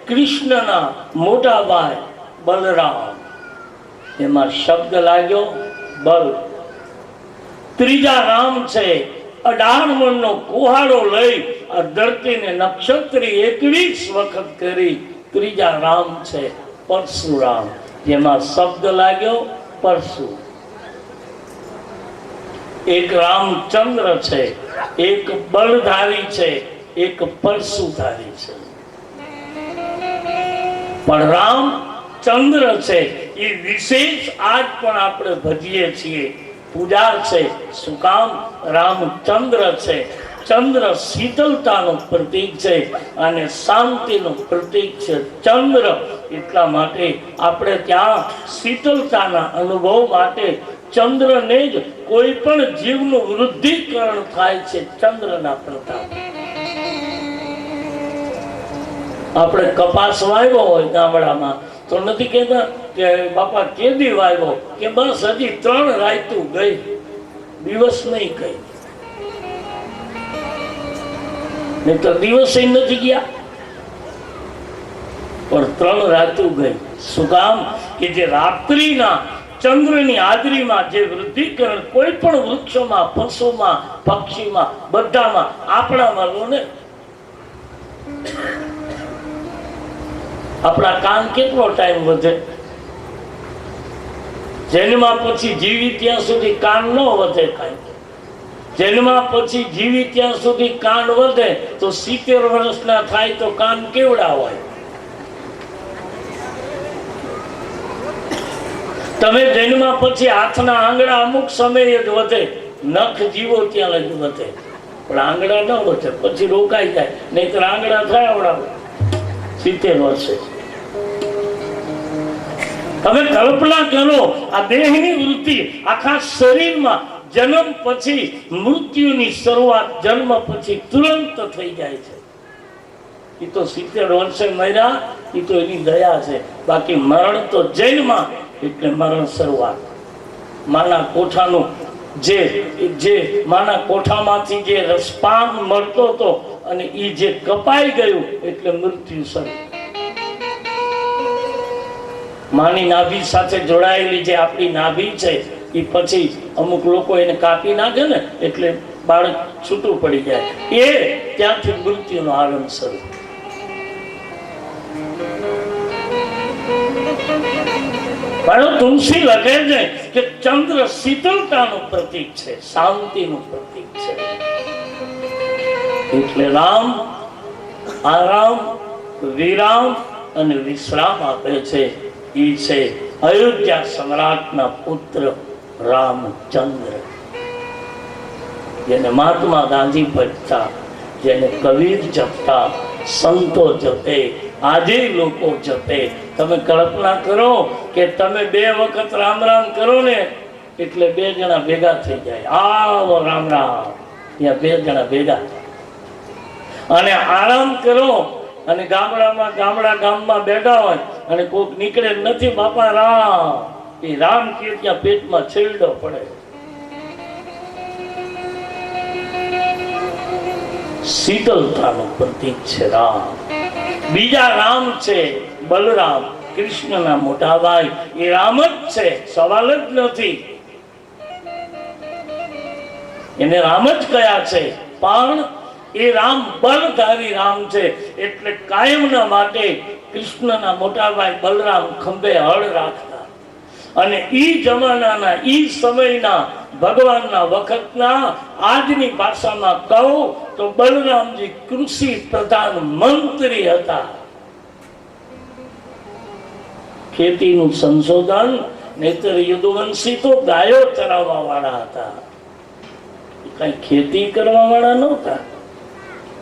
કૃષ્ણના મોટા ભાઈ બલરામ, એમાં શબ્દ લાગ્યો બલ. ત્રીજા રામ છે 18 મણનો કુહાડો લઈ આ ધરતીને નક્ષત્રી 21 વખત કરી. ત્રીજા રામ છે પરશુરામ, જેમાં શબ્દ લાગ્યો પરશુ. એક રામચંદ્ર છે, એક બળધારી છે, એક પરશુધારી છે. પણ રામચંદ્ર છે એ વિશેષ આજ પણ આપણે ભજીએ છીએ, પૂજા છે. શું કામ? રામચંદ્ર છે. ચંદ્ર શીતળતાનું પ્રતીક છે અને શાંતિનું પ્રતીક છે ચંદ્ર. એટલા માટે આપણે ત્યાં શીતળતાના અનુભવ માટે ચંદ્રને જ કોઈ પણ જીવનું વૃદ્ધિકરણ થાય છે ચંદ્રના પ્રતાપ. આપણે કપાસ વાવ્યો હોય ગામડામાં તો નથી કહેતા કે બાપા કેદી વાવ્યો, કે બસ હજી 3 રાયતું ગઈ, દિવસ નહીં કઈ, નહીં તો દિવસે નથી ગયા, પણ 3 રાતું ગઈ. શું કામ? કે જે રાત્રિના ચંદ્રની હાજરીમાં જે વૃદ્ધિકરણ કોઈ પણ વૃક્ષોમાં, પશુમાં, પક્ષીમાં, બધામાં, આપણામાં લો ને, આપણા કાન કેટલો ટાઈમ વધે? જન્મા પછી જીવી ત્યાં સુધી કાન ન વધે કાંઈ. જન્મા પછી જીવી ત્યાં સુધી કાન વધે તો 70 વર્ષના થાય તો કાન કેવડા હોય? તમે જન્મા પછી હાથના આંગળા અમુક સમયે જ વધે, નખ જીવો ત્યાં લગી વધે, પણ આંગળા ન વધે, પછી રોકાઈ જાય. નહીતર આંગળા થાય આવડા 70 વર્ષે. હવે કલ્પના કરો, આ દેહની વૃત્તિ આખા શરીરમાં જન્મ પછી મૃત્યુની શરૂઆત જન્મ પછી તુરંત થઈ જાય છે. એ તો 70 વર્ષે મર્યા, એ તો એની દયા છે. બાકી મરણ તો જન્મમાં, એટલે મરણ શરૂઆત. માના કોઠાનું જે માના કોઠામાંથી જે રસપાન મળતો હતો અને એ જે કપાઈ ગયું એટલે મૃત્યુ શરૂ. માની નાભી સાથે જોડાયેલી જે આપણી નાભી છે એ પછી અમુક લોકો એને કાપી નાખે ને એટલે બાળક છૂટું પડી જાય, એ ત્યાંથી મૃત્યુનો આરંભ શરૂ. તુલસી લખે છે કે ચંદ્ર શીતળતાનું પ્રતીક છે, શાંતિનું પ્રતીક છે. એટલે રામ આરામ, વિરામ અને વિશ્રામ આપે છે. એ છે અયોધ્યા સમ્રાટના પુત્ર રામચંદ્ર, જેને મહાત્મા ગાંધી ભજતા, જેને કબીર જપતા, સંતો જપે, આજે લોકો જપે. તમે કલ્પના કરો કે તમે 2 વખત રામ રામ કરો ને એટલે 2 જણા ભેગા થઈ જાય, આવો રામ રામ, ત્યાં 2 જણા ભેગા. અને આરામ કરો અને ગામમાં બેઠા હોય અને કોક નીકળે નથી બાપા રામ, એ રામ કે ત્યાં પેટમાં છેડો પડે. શીતળતાનું પ્રતીક છે રામ. બીજા રામ છે બલરામ, કૃષ્ણના મોટા ભાઈ. એ રામ જ છે, સવાલ જ નથી. એને રામ જ કયા છે, પણ એ રામ બળધારી રામ છે. એટલે કાયમના માટે કૃષ્ણના મોટા ભાઈ બલરામ ખંભે હળ રાખતા. અને ઈ જમાનાના, ઈ સમયના, ભગવાનના વખતના, આજની ભાષામાં કહું તો બલરામજી કૃષિ પ્રધાન મંત્રી હતા. ખેતીનું સંશોધન, નહીતર યુદુવંશી તો ગાયો ચરાવવા વાળા હતા, કઈ ખેતી કરવા વાળા નહોતા.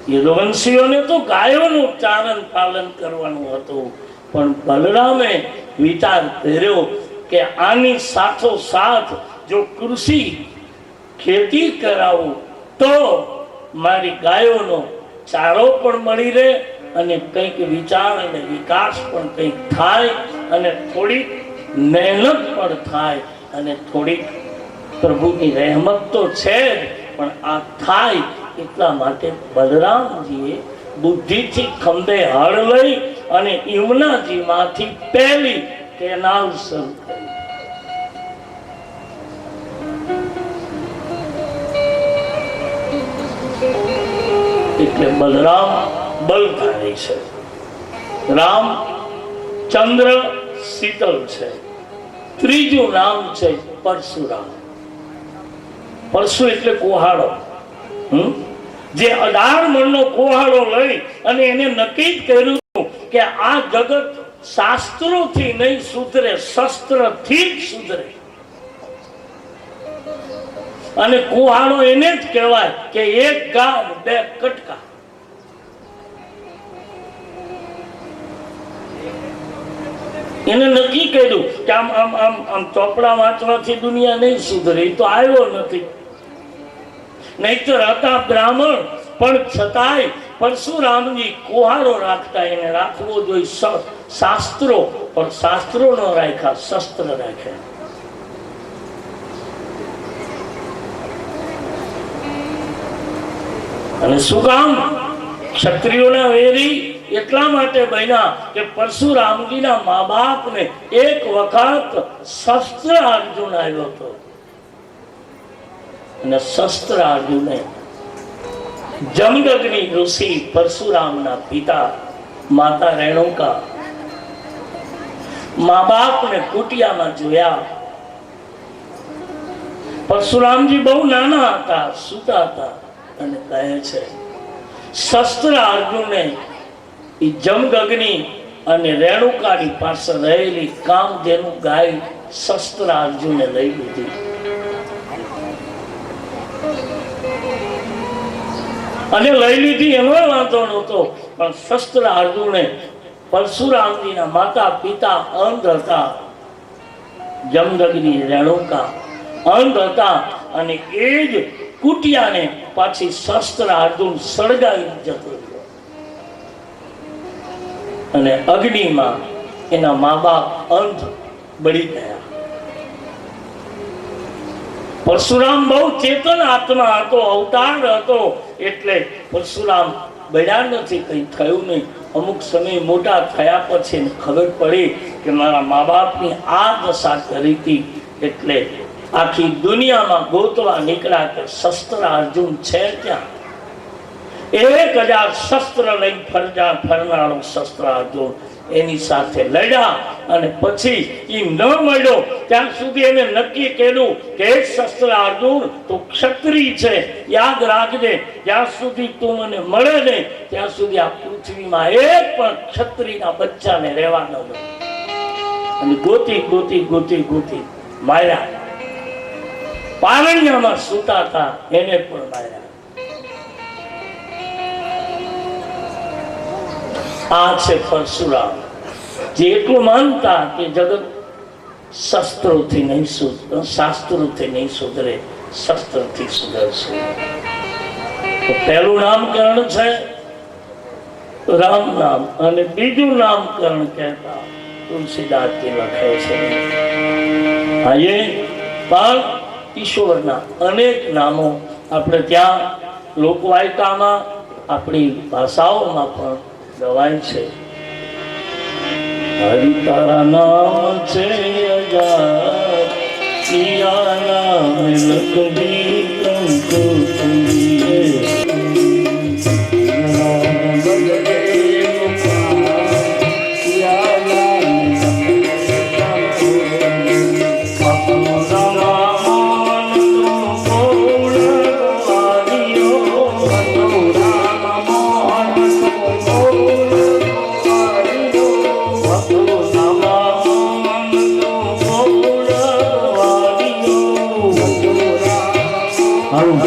યદુવંશીઓને તો ગાયોનું ચારણ પાલન કરવાનું હતું, પણ બલરામે વિચાર કર્યો કે આની સાથોસાથ જો કૃષિ ખેતી કરાવું તો મારી ગાયોનો ચારો પણ મળી રહે અને કંઈક વિચાર અને વિકાસ પણ કંઈક થાય અને થોડીક મહેનત પણ થાય અને થોડીક પ્રભુની રહેમત તો છે જ, પણ આ થાય એટલા માટે બલરામજીએ બુદ્ધિથી ખંભે હળ લઈ અને યમુનાજીમાંથી પહેલી કેનાલ શરૂ કરી. એટલે બલરામ બલધારી છે, રામ ચંદ્ર શીતલ છે. ત્રીજું નામ છે પરશુરામ. પરશુ એટલે કોહાડો. જે 18 મણનો કોહાડો લઈ અને એને નક્કી કર્યું કે આ જગત શાસ્ત્રોથી નહીં સુધરે, શસ્ત્રથી જ સુધરે. અને કુહાડો એને જ કહેવાય કે એક ગાળ બે કટકા. એને નક્કી કર્યું કે આમ આમ આમ આમ ચોપડા વાંચવાથી દુનિયા નહીં સુધરે, તો આવ્યો નથી. નહીતર હતા બ્રાહ્મણ, પણ છતાંય પરશુરામજી કુહાડો રાખતા. એને રાખવો જોઈએ શાસ્ત્રો, પણ શાસ્ત્રો ન રાખ્યા, શસ્ત્ર રાખ્યા. અને શું કામ? ક્ષત્રિયોના વેરી એટલા માટે બન્યા કે પરશુરામજીના મા બાપને એક વખત શસ્ત્ર અર્જુન આવ્યો હતો, અને શસ્ત્ર અર્જુને જમદગ્નિ ઋષિ પરશુરામના પિતા માતા રેણુકા મા બાપને કુટિયામાં જોયા. પરશુરામજી બહુ નાના હતા, સૂતા હતા, અને કહે છે શસ્ત્ર અર્જુને જમદગ્નિ અને રેણુકાની પાસે રહેલી કામધેનુ ગાય શસ્ત્ર અર્જુને લઈ લીધી. અને લઈ લીધી એનો વાંધો નહોતો, પણ શસ્ત્ર અર્જુને પરશુરામજીના માતા પિતા અંધ હતા, જમદગ્નિ રેણુકા અંધ હતા, અને એ જ કુટિયાને પાછી શસ્ત્ર અર્જુન સળગાવી જતો રહ્યો. અને અગ્નિમાં એના મા બાપ અંધ બળી ગયા. પરશુરામ બહુ ચેતન આત્મા હતો, અવતાર હતો, એટલે પરશુરામ બળ્યા નથી, કઈ થયું નહીં. અમુક સમય મોટા થયા પછી ખબર પડી કે મારા મા બાપની આ દશા કરી હતી, એટલે આખી દુનિયામાં ગોતવા નીકળ્યા કે શસ્ત્ર અર્જુન છે ક્યાં. 1000 શસ્ત્ર લઈ ફરનારો શસ્ત્ર અર્જુન એની સાથે લડ્યા. અને પછી એ ન મળ્યો ત્યાં સુધી એને નક્કી કર્યું કે શસ્ત્ર અર્જુન તું ક્ષત્રિય છે, યાદ રાખજે, જ્યાં સુધી તું મને મળે નહીં ત્યાં સુધી આ પૃથ્વીમાં એક પણ ક્ષત્રિયના બચ્ચાને રહેવા ન દઉં. અને ગોતી ગોતી ગોતી ગોતી માર્યા. પારણિયામાં સૂતા હતા એને પણ માર્યા. આ છે પરશુરામ, જે એટલું માનતા કે જગત શસ્ત્રોથી નહીં સુધરે, શાસ્ત્રોથી નહીં સુધરે, શસ્ત્રથી સુધરશે. તો પહેલું નામકરણ છે રામ નામ, અને બીજું નામકરણ કહેતા તુલસીદાસજી લખે છે. આજે પણ ઈશ્વરના અનેક નામો આપણે ત્યાં લોકવાયકામાં આપણી ભાષાઓમાં પણ ગવાય છે. હરિ તારા નામ છે અજાર, પિયા નામ લખવી કંકુ કંગીએ. હારું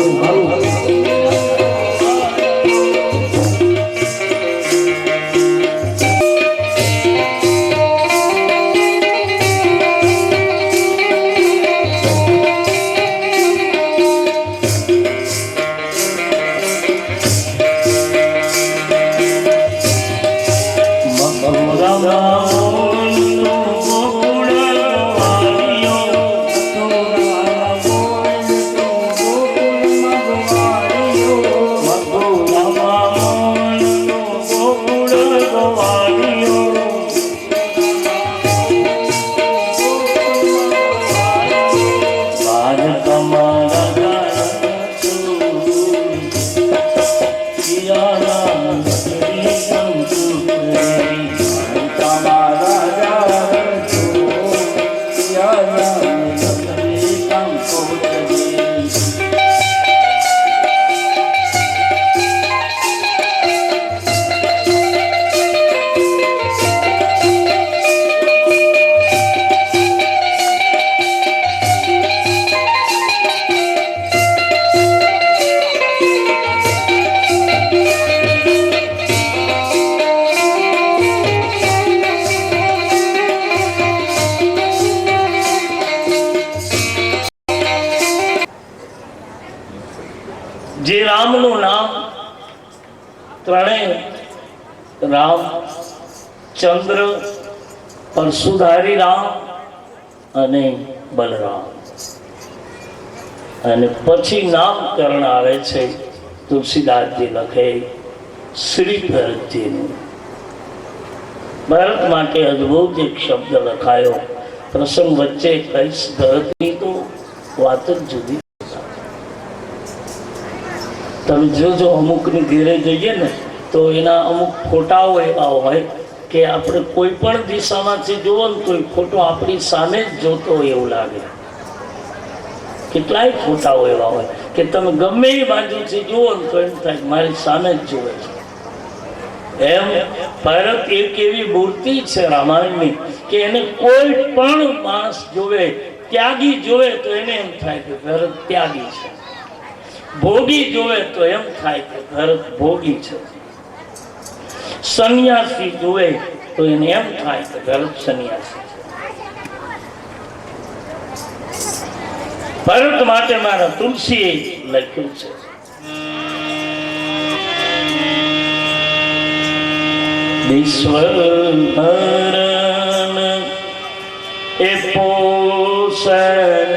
ત્રણેય રામ, ચંદ્ર, પરશુધારી રામ અને બલરામ. અને પછી નામકરણ આવે છે તુલસીદાસજી લખે શ્રી ભરતજીનું. ભરત માટે અદભુત એક શબ્દ લખાયો. પ્રસંગ વચ્ચે કહીશ, ભરતની તો વાત જ જુદી. તમે જોજો અમુકની ઘેરે જઈએ ને તો એના અમુક ફોટાઓ એવા હોય કે આપણે કોઈ પણ દિશામાંથી જોવો ને તો એ ફોટો આપણી સામે જ જોતો હોય એવું લાગે. કેટલાય ફોટાઓ એવા હોય કે તમે ગમે એ બાજુથી જુઓ ને તો એમ થાય મારી સામે જ જુએ છે. એમ ભરત એક એવી મૂર્તિ છે રામાયણની કે એને કોઈ પણ માણસ જોવે, ત્યાગી જોવે તો એને એમ થાય કે ભરત ત્યાગી છે. ભોગી જોવે તો એમ થાય કે ભરત ભોગી છે. સંન્યાસી જોવે તો એને એમ થાય કે ભરત સંન્યાસી છે. ભરત માટે મારા તુલસીએ લખ્યું છે. ઈશ્વર એ પોષણ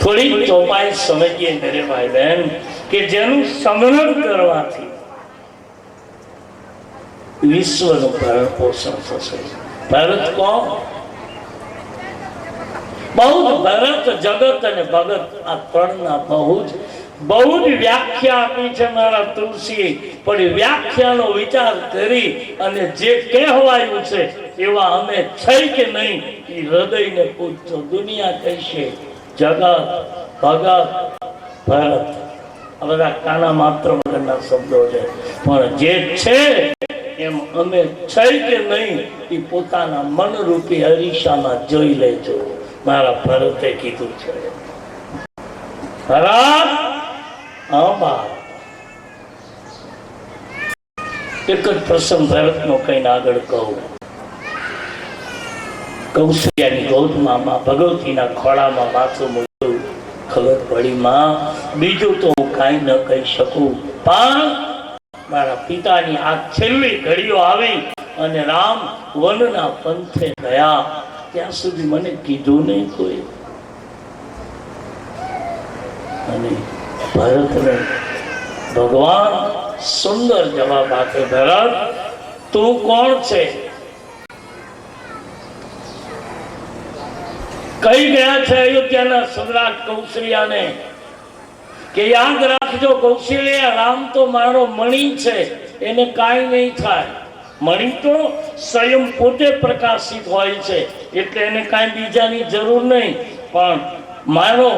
થોડી ચોપાઈ સમજીએ મેરે ભાઈ બહેન કે જેનું સ્મરણ કરવાથી વિશ્વનું ભરણ પોષણ થશે. ભરત કોણ? બહુ જ ભરત, જગત અને ભગત આ ત્રણના બહુ જ વ્યાખ્યા આપી છે મારા તુલસીએ. પણ એ વ્યાખ્યાનો વિચાર કરી અને જે કહેવાયું છે એવા અમે છે કે નહીં એ હૃદયને પૂછજો. દુનિયા કહેશે જગત, ભગત, ભરત, આ બધા કાના માત્ર વગરના શબ્દો છે. પણ જે છે એમ અમે છે કે નહીં એ પોતાના મનરૂપી અરીસામાં જોઈ લેજો. મારા ભરતે કીધું છે. ભરત, એક જ પ્રસંગ ભરતનો કહીને આગળ કહું. કૌશલ્યાની ગોદમાં ભગવતીના ખોળામાં માથું મૂક્યું. ખબર પડી માં બીજું તો હું કાંઈ ન કહી શકું, પણ મારા પિતાની આ છેલ્લી ઘડીઓ આવી અને રામ વનના પંથે ગયા ત્યાં સુધી મને કીધું નહીં કોઈ. અને ભરતને ભગવાન સુંદર જવાબ આપે. ભરત, તું કોણ છે? કહી ગયા છે અયોધ્યાના સમ્રાટ કૌશલ્યાને કે યાદ રાખજો કૌશલ્યા, રામ તો મારો મણિ છે, એને કાંઈ નહીં થાય. મણિ તો સ્વયં પોતે પ્રકાશિત હોય છે એટલે એને કાંઈ બીજાની જરૂર નહીં. પણ મારો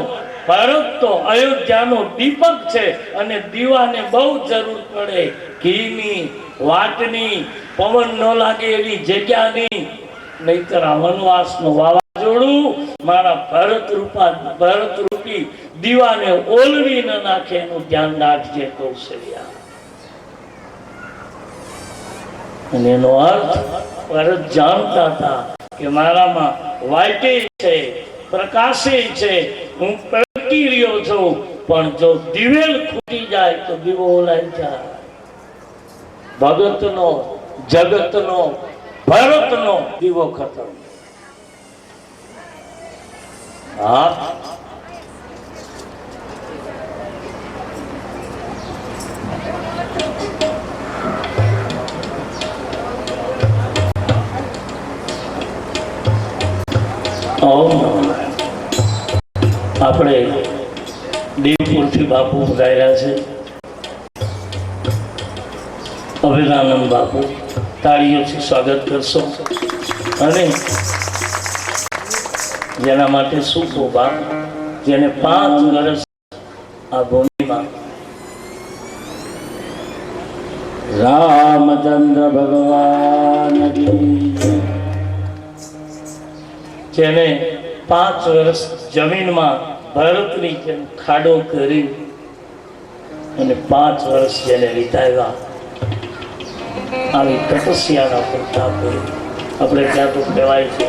ભરત તો અયોધ્યાનો દીપક છે અને દીવાને બહુ જરૂર પડે. ઘીની, વાટની, પવન ન લાગે એવી જગ્યાની, નહીતર આ વનવાસનું વાવાઝોડું મારા ભરત રૂપી દીવાને ઓલવી ન નાખે એનું ધ્યાન રાખજે કૌશલ્યા. અને એનો અર્થ ભરત જાણતા હતા કે મારામાં વાઇટે છે, પ્રકાશે છે, હું પ્રગટી રહ્યો છું, પણ જો દિવેલ ખૂટી જાય તો દીવો ઓલાઈ જાય. ભગતનો, જગતનો, ભરતનો દીવો ખતમ. હા, આપણે દેવપુરથી બાપુ પધાર્યા છે. અભિરાનંદ બાપુ, તાળીઓથી સ્વાગત કરશો. અને જેના માટે શું શોભા, જેને 5 વર્ષ આ ભૂમિમાં રામચંદ્ર ભગવાન, જેને 5 વર્ષ જમીનમાં ભરતની જેમ ખાડો કરી અને 5 વર્ષ જેને વિતાવ્યા આવી તપસ્યાના પ્રતાપ. આપણે ત્યાં તો કહેવાય છે